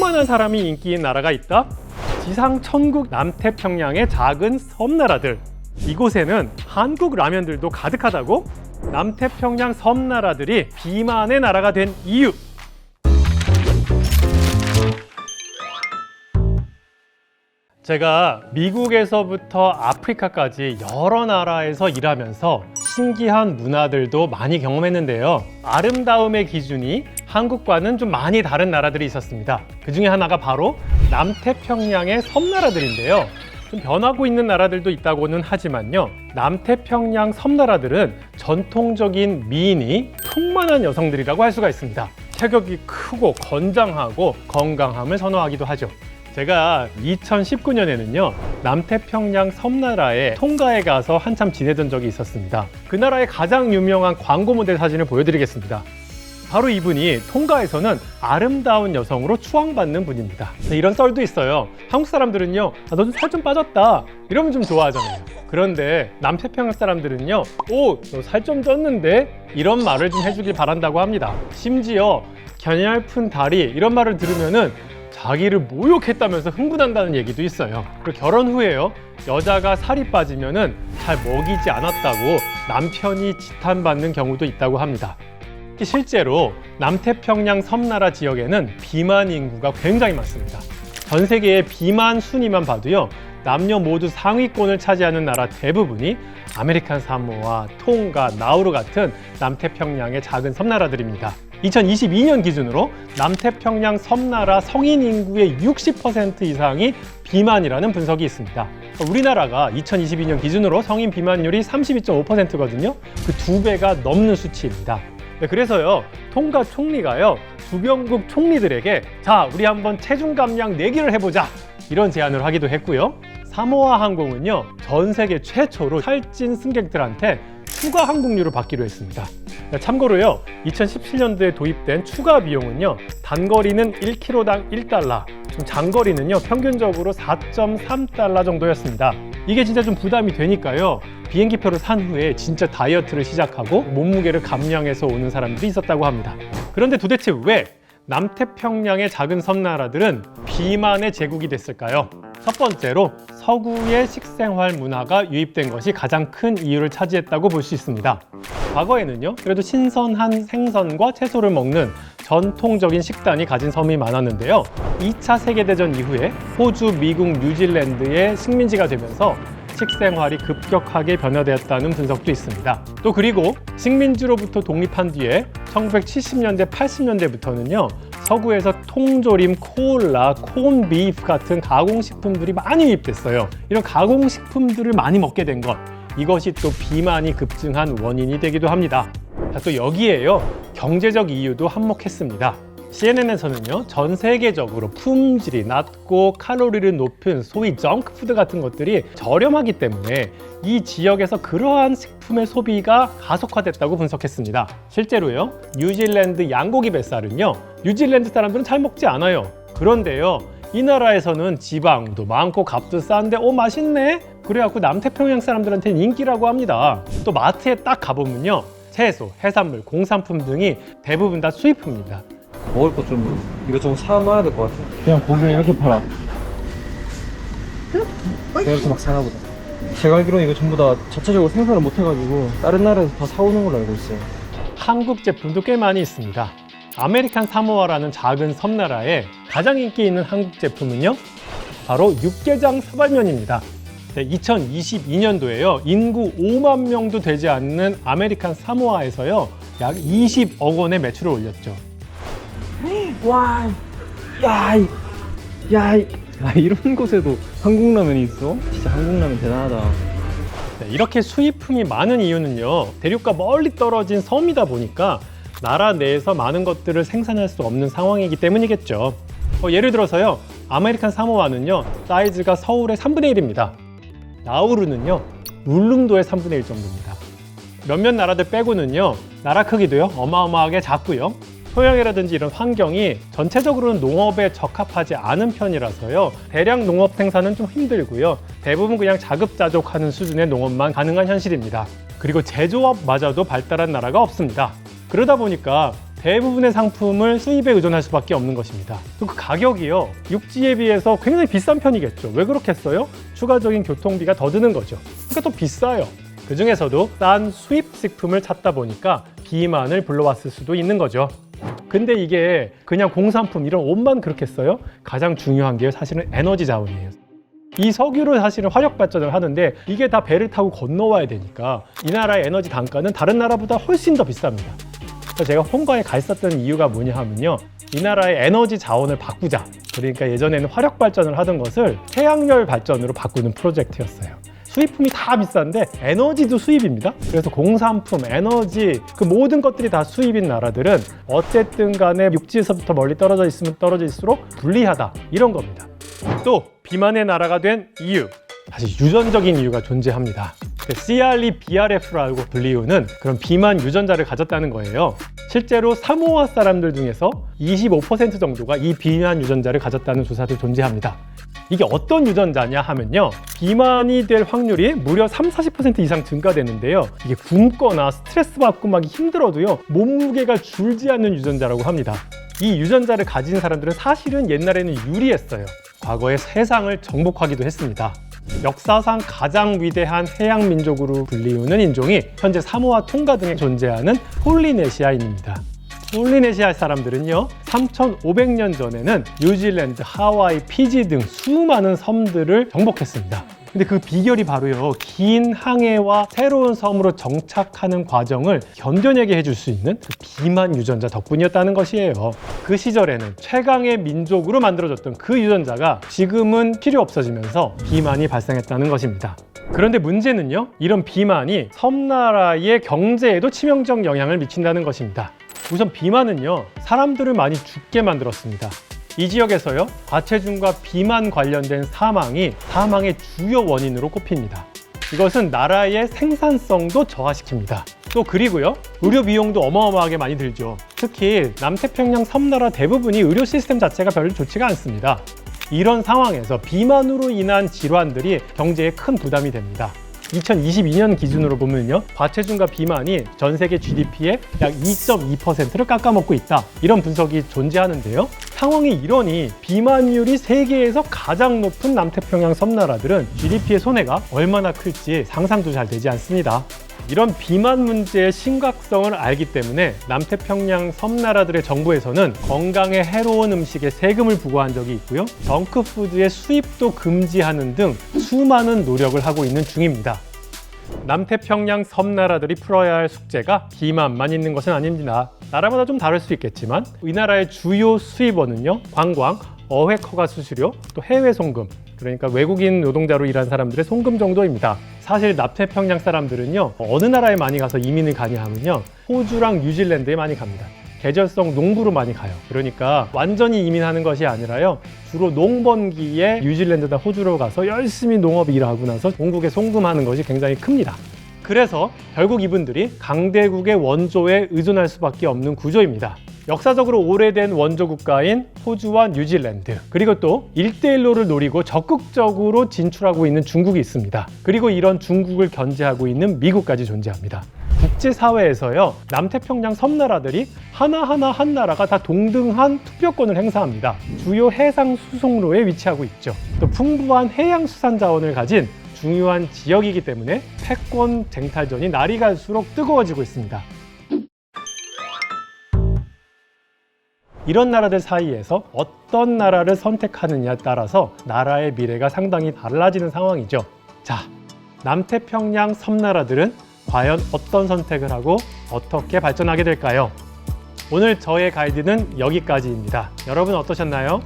충만한 사람이 인기인 나라가 있다? 지상 천국 남태평양의 작은 섬나라들. 이곳에는 한국 라면들도 가득하다고? 남태평양 섬나라들이 비만의 나라가 된 이유. 제가 미국에서부터 아프리카까지 여러 나라에서 일하면서 신기한 문화들도 많이 경험했는데요. 아름다움의 기준이 한국과는 좀 많이 다른 나라들이 있었습니다. 그 중에 하나가 바로 남태평양의 섬나라들인데요. 좀 변하고 있는 나라들도 있다고는 하지만요. 남태평양 섬나라들은 전통적인 미인이 풍만한 여성들이라고 할 수가 있습니다. 체격이 크고 건장하고 건강함을 선호하기도 하죠. 제가 2019년에는요 남태평양 섬나라의 통가에 가서 한참 지내던 적이 있었습니다. 그 나라의 가장 유명한 광고 모델 사진을 보여드리겠습니다. 바로 이분이 통가에서는 아름다운 여성으로 추앙받는 분입니다. 이런 썰도 있어요. 한국 사람들은요 너 좀 살 좀 빠졌다 이러면 좀 좋아하잖아요. 그런데 남태평양 사람들은요 오, 너 살 좀 쪘는데? 이런 말을 좀 해주길 바란다고 합니다. 심지어 겨냘픈 다리 이런 말을 들으면은 자기를 모욕했다면서 흥분한다는 얘기도 있어요. 그리고 결혼 후에요 여자가 살이 빠지면은 잘 먹이지 않았다고 남편이 지탄받는 경우도 있다고 합니다. 실제로 남태평양 섬나라 지역에는 비만 인구가 굉장히 많습니다. 전 세계의 비만 순위만 봐도요 남녀 모두 상위권을 차지하는 나라 대부분이 아메리칸 사모아, 통가, 나우루 같은 남태평양의 작은 섬나라들입니다. 2022년 기준으로 남태평양 섬나라 성인 인구의 60% 이상이 비만이라는 분석이 있습니다. 우리나라가 2022년 기준으로 성인 비만율이 32.5%거든요. 그 2배가 넘는 수치입니다. 네, 그래서요 통가 총리가요 주변국 총리들에게 자 우리 한번 체중 감량 내기를 해보자 이런 제안을 하기도 했고요. 사모아 항공은요 전 세계 최초로 살찐 승객들한테 추가 항공료를 받기로 했습니다. 참고로요 2017년도에 도입된 추가 비용은요 단거리는 1km당 1달러, 좀 장거리는요 평균적으로 4.3달러 정도였습니다. 이게 진짜 좀 부담이 되니까요 비행기표를 산 후에 진짜 다이어트를 시작하고 몸무게를 감량해서 오는 사람들이 있었다고 합니다. 그런데 도대체 왜 남태평양의 작은 섬나라들은 비만의 제국이 됐을까요? 첫 번째로 서구의 식생활 문화가 유입된 것이 가장 큰 이유를 차지했다고 볼 수 있습니다. 과거에는요 그래도 신선한 생선과 채소를 먹는 전통적인 식단이 가진 섬이 많았는데요 2차 세계대전 이후에 호주, 미국, 뉴질랜드의 식민지가 되면서 식생활이 급격하게 변화되었다는 분석도 있습니다. 또 그리고 식민지로부터 독립한 뒤에 1970년대, 80년대부터는요 서구에서 통조림, 콜라, 콘비프 같은 가공식품들이 많이 유입됐어요. 이런 가공식품들을 많이 먹게 된 것, 이것이 또 비만이 급증한 원인이 되기도 합니다. 또 여기에요 경제적 이유도 한몫했습니다. CNN에서는요 전 세계적으로 품질이 낮고 칼로리를 높은 소위 정크푸드 같은 것들이 저렴하기 때문에 이 지역에서 그러한 식품의 소비가 가속화됐다고 분석했습니다. 실제로요 뉴질랜드 양고기 뱃살은요 뉴질랜드 사람들은 잘 먹지 않아요. 그런데요 이 나라에서는 지방도 많고 값도 싼데 맛있네? 그래갖고 남태평양 사람들한테는 인기라고 합니다. 또 마트에 딱 가보면요 채소, 해산물, 공산품 등이 대부분 다 수입품입니다. 먹을 것 좀 이것저것 사놔야 될 것 같아. 그냥 고기를 이렇게 팔아. 내가 이렇게 막 사나 보다. 제가 알기로는 이거 전부 다 자체적으로 생산을 못 해가지고 다른 나라에서 다 사오는 걸로 알고 있어요. 한국 제품도 꽤 많이 있습니다. 아메리칸 사모아라는 작은 섬나라에 가장 인기 있는 한국 제품은요 바로 육개장 사발면입니다. 2022년도에요 인구 5만 명도 되지 않는 아메리칸 사모아에서요 약 20억 원의 매출을 올렸죠. 와, 이런 곳에도 한국 라면이 있어? 진짜 한국 라면 대단하다. 이렇게 수입품이 많은 이유는요 대륙과 멀리 떨어진 섬이다 보니까 나라 내에서 많은 것들을 생산할 수 없는 상황이기 때문이겠죠. 예를 들어서요 아메리칸 사모아는요 사이즈가 서울의 3분의 1입니다. 나우루는요 울릉도의 3분의 1 정도입니다. 몇몇 나라들 빼고는요 나라 크기도요 어마어마하게 작고요 토양이라든지 이런 환경이 전체적으로는 농업에 적합하지 않은 편이라서요 대량 농업 생산은 좀 힘들고요 대부분 그냥 자급자족하는 수준의 농업만 가능한 현실입니다. 그리고 제조업마저도 발달한 나라가 없습니다. 그러다 보니까 대부분의 상품을 수입에 의존할 수밖에 없는 것입니다. 또 그 가격이요, 육지에 비해서 굉장히 비싼 편이겠죠. 왜 그렇겠어요? 추가적인 교통비가 더 드는 거죠. 그러니까 또 비싸요. 그 중에서도 싼 수입 식품을 찾다 보니까 비만을 불러왔을 수도 있는 거죠. 근데 이게 그냥 공산품 이런 옷만 그렇겠어요? 가장 중요한 게 사실은 에너지 자원이에요. 이 석유로 사실은 화력 발전을 하는데 이게 다 배를 타고 건너와야 되니까 이 나라의 에너지 단가는 다른 나라보다 훨씬 더 비쌉니다. 그래서 제가 홍가에 가 있었던 이유가 뭐냐 하면요, 이 나라의 에너지 자원을 바꾸자. 그러니까 예전에는 화력 발전을 하던 것을 태양열 발전으로 바꾸는 프로젝트였어요. 수입품이 다 비싼데 에너지도 수입입니다. 그래서 공산품, 에너지, 그 모든 것들이 다 수입인 나라들은 어쨌든 간에 육지에서부터 멀리 떨어져 있으면 떨어질수록 불리하다, 이런 겁니다. 또 비만의 나라가 된 이유, 사실 유전적인 이유가 존재합니다. CRE, BRF라고 불리우는 그런 비만 유전자를 가졌다는 거예요. 실제로 사모아 사람들 중에서 25% 정도가 이 비만 유전자를 가졌다는 조사도 존재합니다. 이게 어떤 유전자냐 하면요, 비만이 될 확률이 무려 30-40% 이상 증가되는데요, 이게 굶거나 스트레스 받고 막 힘들어도요 몸무게가 줄지 않는 유전자라고 합니다. 이 유전자를 가진 사람들은 사실은 옛날에는 유리했어요. 과거에 세상을 정복하기도 했습니다. 역사상 가장 위대한 해양 민족으로 불리우는 인종이 현재 사모아 통가 등에 존재하는 폴리네시아인입니다. 폴리네시아 사람들은요, 3,500년 전에는 뉴질랜드, 하와이, 피지 등 수많은 섬들을 정복했습니다. 근데 그 비결이 바로요, 긴 항해와 새로운 섬으로 정착하는 과정을 견뎌내게 해줄 수 있는 그 비만 유전자 덕분이었다는 것이에요. 그 시절에는 최강의 민족으로 만들어졌던 그 유전자가 지금은 필요 없어지면서 비만이 발생했다는 것입니다. 그런데 문제는요, 이런 비만이 섬나라의 경제에도 치명적 영향을 미친다는 것입니다. 우선 비만은요, 사람들을 많이 죽게 만들었습니다. 이 지역에서요, 과체중과 비만 관련된 사망이 사망의 주요 원인으로 꼽힙니다. 이것은 나라의 생산성도 저하시킵니다. 또 그리고요, 의료 비용도 어마어마하게 많이 들죠. 특히 남태평양 섬나라 대부분이 의료 시스템 자체가 별로 좋지가 않습니다. 이런 상황에서 비만으로 인한 질환들이 경제에 큰 부담이 됩니다. 2022년 기준으로 보면요, 과체중과 비만이 전 세계 GDP의 약 2.2%를 깎아먹고 있다, 이런 분석이 존재하는데요. 상황이 이러니 비만율이 세계에서 가장 높은 남태평양 섬나라들은 GDP의 손해가 얼마나 클지 상상도 잘 되지 않습니다. 이런 비만 문제의 심각성을 알기 때문에 남태평양 섬나라들의 정부에서는 건강에 해로운 음식에 세금을 부과한 적이 있고요, 정크푸드의 수입도 금지하는 등 수많은 노력을 하고 있는 중입니다. 남태평양 섬나라들이 풀어야 할 숙제가 비만만 있는 것은 아닙니다. 나라마다 좀 다를 수 있겠지만 이 나라의 주요 수입원은요, 관광, 어획 허가 수수료, 또 해외 송금, 그러니까 외국인 노동자로 일한 사람들의 송금 정도입니다. 사실 남태평양 사람들은요, 어느 나라에 많이 가서 이민을 가냐 하면요, 호주랑 뉴질랜드에 많이 갑니다. 계절성 농부로 많이 가요. 그러니까 완전히 이민하는 것이 아니라요, 주로 농번기에 뉴질랜드나 호주로 가서 열심히 농업 일하고 나서 본국에 송금하는 것이 굉장히 큽니다. 그래서 결국 이분들이 강대국의 원조에 의존할 수밖에 없는 구조입니다. 역사적으로 오래된 원조 국가인 호주와 뉴질랜드, 그리고 또 1대1로를 노리고 적극적으로 진출하고 있는 중국이 있습니다. 그리고 이런 중국을 견제하고 있는 미국까지 존재합니다. 국제사회에서요, 남태평양 섬나라들이 하나하나 한 나라가 다 동등한 투표권을 행사합니다. 주요 해상 수송로에 위치하고 있죠. 또 풍부한 해양 수산 자원을 가진 중요한 지역이기 때문에 패권 쟁탈전이 날이 갈수록 뜨거워지고 있습니다. 이런 나라들 사이에서 어떤 나라를 선택하느냐에 따라서 나라의 미래가 상당히 달라지는 상황이죠. 자, 남태평양 섬나라들은 과연 어떤 선택을 하고 어떻게 발전하게 될까요? 오늘 저의 가이드는 여기까지입니다. 여러분 어떠셨나요?